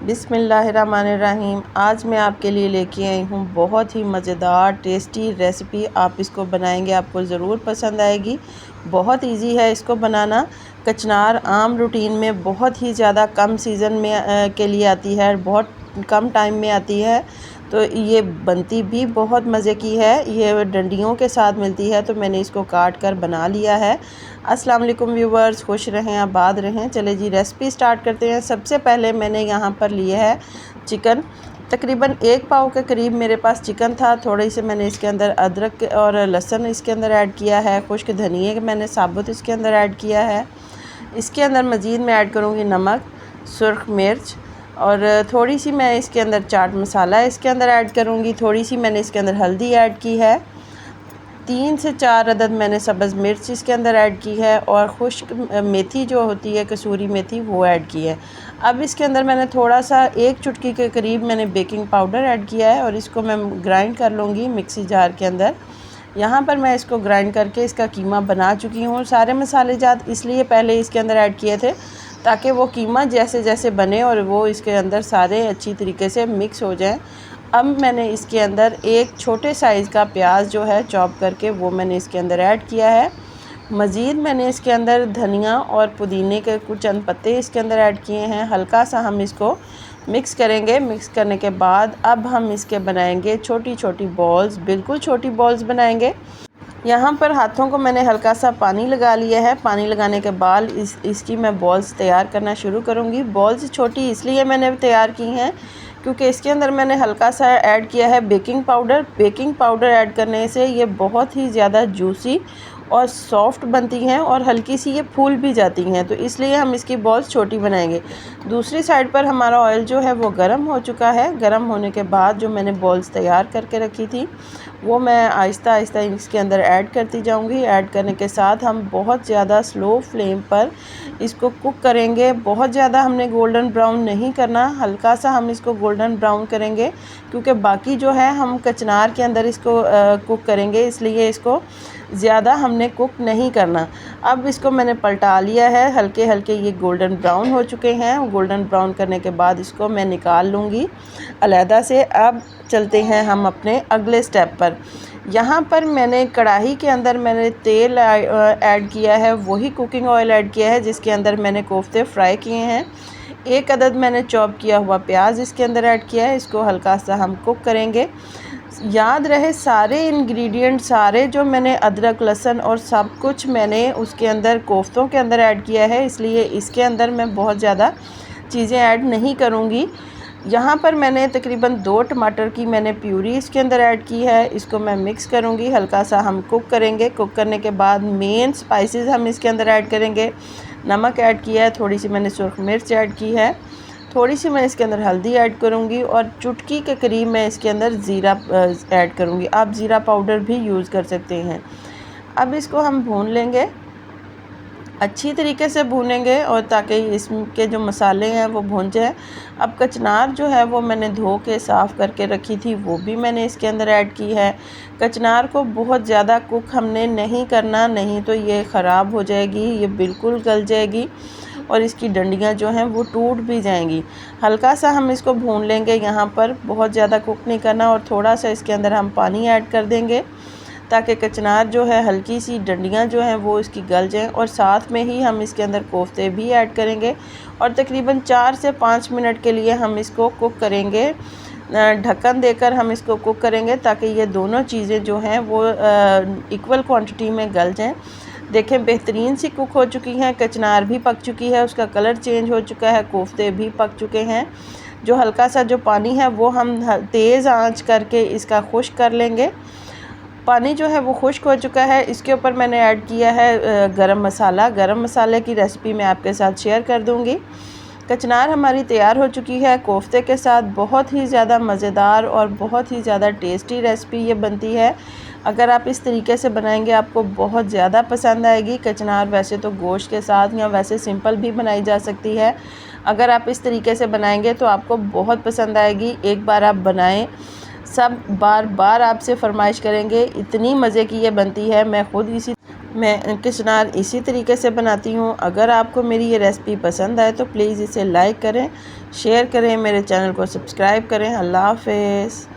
बिस्मिल्लाहिर्रहमानिर्रहीम। आज मैं आपके लिए लेके आई हूँ बहुत ही मज़ेदार टेस्टी रेसिपी। आप इसको बनाएंगे आपको ज़रूर पसंद आएगी। बहुत इजी है इसको बनाना। कचनार आम रूटीन में बहुत ही ज़्यादा कम सीज़न में के लिए आती है, बहुत कम टाइम में आती है, तो ये बनती भी बहुत मज़े की है। ये डंडियों के साथ मिलती है, तो मैंने इसको काट कर बना लिया है। अस्सलाम वालेकुम व्यूवर्स, खुश रहें आबाद रहें। चले जी रेसिपी स्टार्ट करते हैं। सबसे पहले मैंने यहाँ पर लिया है चिकन, तकरीबन 1 पाव के करीब मेरे पास चिकन था। थोड़ी सी मैंने इसके अंदर अदरक और लहसुन इसके अंदर ऐड किया है। खुश्क धनिया मैंने साबुत इसके अंदर ऐड किया है। इसके अंदर मज़ीद मैं ऐड करूँगी नमक, सुर्ख मिर्च और थोड़ी सी मैं इसके अंदर चाट मसाला इसके अंदर ऐड करूँगी। थोड़ी सी मैंने इसके अंदर हल्दी ऐड की है। 3 से 4 अदद मैंने सब्ज़ मिर्च इसके अंदर ऐड की है और खुश्क मेथी जो होती है, कसूरी मेथी, वो ऐड की है। अब इसके अंदर मैंने थोड़ा सा 1 चुटकी के करीब मैंने बेकिंग पाउडर ऐड किया है और इसको मैं ग्राइंड कर लूँगी मिक्सी जार के अंदर। यहाँ पर मैं इसको ग्राइंड करके इसका कीमा बना चुकी हूँ। सारे मसाले जात इसलिए पहले इसके अंदर ऐड किए थे ताकि वो कीमा जैसे जैसे बने और वो इसके अंदर सारे अच्छी तरीके से मिक्स हो जाएं। अब मैंने इसके अंदर एक छोटे साइज़ का प्याज जो है चॉप करके वो मैंने इसके अंदर ऐड किया है। मज़ीद मैंने इसके अंदर धनिया और पुदीने के कुछ चंद पत्ते इसके अंदर ऐड किए हैं। हल्का सा हम इसको मिक्स करेंगे। मिक्स करने के बाद अब हम इसके बनाएंगे छोटी छोटी बॉल्स, बिल्कुल छोटी बॉल्स बनाएंगे। यहाँ पर हाथों को मैंने हल्का सा पानी लगा लिया है। पानी लगाने के बाद इसकी मैं बॉल्स तैयार करना शुरू करूँगी। बॉल्स छोटी इसलिए मैंने तैयार की हैं क्योंकि इसके अंदर मैंने हल्का सा ऐड किया है baking powder. Baking powder add करने से ये बहुत ही ज़्यादा जूसी और सॉफ्ट बनती हैं और हल्की सी ये फूल भी जाती हैं, तो इसलिए हम इसकी बॉल्स छोटी बनाएंगे। दूसरी साइड पर हमारा ऑयल जो है वो गर्म हो चुका है। गर्म होने के बाद जो मैंने बॉल्स तैयार करके रखी थी वो मैं आहिस्ता आहिस्ता इसके अंदर ऐड करती जाऊंगी। ऐड करने के साथ हम बहुत ज़्यादा स्लो फ्लेम पर इसको कुक करेंगे। बहुत ज़्यादा हमने गोल्डन ब्राउन नहीं करना, हल्का सा हम इसको गोल्डन ब्राउन करेंगे क्योंकि बाकी जो है हम कचनार के अंदर इसको कुक करेंगे, इसलिए इसको ज़्यादा हमने कुक नहीं करना। अब इसको मैंने पलटा लिया है। हल्के हल्के ये गोल्डन ब्राउन हो चुके हैं। गोल्डन ब्राउन करने के बाद इसको मैं निकाल लूँगी अलहदा से। अब चलते हैं हम अपने अगले स्टेप पर। यहाँ पर मैंने कढ़ाई के अंदर मैंने तेल ऐड किया है, वही कुकिंग ऑयल ऐड किया है जिसके अंदर मैंने कोफ्ते फ्राई किए हैं। 1 अदद मैंने चॉप किया हुआ प्याज इसके अंदर ऐड किया है। इसको हल्का सा हम कुक करेंगे। याद रहे सारे इंग्रेडिएंट, सारे जो मैंने अदरक लहसुन और सब कुछ मैंने उसके अंदर कोफ्तों के अंदर ऐड किया है, इसलिए इसके अंदर मैं बहुत ज़्यादा चीज़ें ऐड नहीं करूँगी। यहाँ पर मैंने तकरीबन 2 टमाटर की मैंने प्यूरी इसके अंदर ऐड की है। इसको मैं मिक्स करूँगी, हल्का सा हम कुक करेंगे। कुक करने के बाद मेन स्पाइसेस हम इसके अंदर ऐड करेंगे। नमक ऐड किया है, थोड़ी सी मैंने सुर्ख मिर्च ऐड की है, थोड़ी सी मैं इसके अंदर हल्दी ऐड करूँगी और चुटकी के करीब मैं इसके अंदर ज़ीरा ऐड करूँगी। आप ज़ीरा पाउडर भी यूज़ कर सकते हैं। अब इसको हम भून लेंगे, अच्छी तरीके से भूनेंगे और ताकि इसके जो मसाले हैं वो भून जाए। अब कचनार जो है वो मैंने धो के साफ़ करके रखी थी, वो भी मैंने इसके अंदर ऐड की है। कचनार को बहुत ज़्यादा कुक हमने नहीं करना, नहीं तो ये ख़राब हो जाएगी, ये बिल्कुल गल जाएगी और इसकी डंडियाँ जो हैं वो टूट भी जाएंगी। हल्का सा हम इसको भून लेंगे, यहाँ पर बहुत ज़्यादा कुक नहीं करना और थोड़ा सा इसके अंदर हम पानी ऐड कर देंगे ताकि कचनार जो है हल्की सी डंडियाँ जो हैं वो इसकी गल जाएं। और साथ में ही हम इसके अंदर कोफ्ते भी ऐड करेंगे और तकरीबन 4 से 5 मिनट के लिए हम इसको कुक करेंगे। ढक्कन देकर हम इसको कुक करेंगे ताकि ये दोनों चीज़ें जो हैं वो इक्वल क्वांटिटी में गल जाएं। देखें बेहतरीन सी कुक हो चुकी हैं, कचनार भी पक चुकी है, उसका कलर चेंज हो चुका है, कोफ्ते भी पक चुके हैं। जो हल्का सा जो पानी है वो हम तेज़ आंच करके इसका खुश्क कर लेंगे। पानी जो है वो खुश्क हो चुका है। इसके ऊपर मैंने ऐड किया है गरम मसाला। गरम मसाले की रेसिपी मैं आपके साथ शेयर कर दूंगी। कचनार हमारी तैयार हो चुकी है कोफ्ते के साथ। बहुत ही ज़्यादा मज़ेदार और बहुत ही ज़्यादा टेस्टी रेसिपी ये बनती है। अगर आप इस तरीके से बनाएंगे आपको बहुत ज़्यादा पसंद आएगी। कचनार वैसे तो गोश्त के साथ या वैसे सिंपल भी बनाई जा सकती है। अगर आप इस तरीके से बनाएंगे तो आपको बहुत पसंद आएगी। एक बार आप बनाएं, सब बार बार आपसे फरमाइश करेंगे, इतनी मज़े की ये बनती है। मैं ख़ुद इसी मैं कचनार इसी तरीके से बनाती हूँ। अगर आपको मेरी ये रेसिपी पसंद आए तो प्लीज़ इसे लाइक करें, शेयर करें, मेरे चैनल को सब्सक्राइब करें। अल्लाह हाफ़िज़।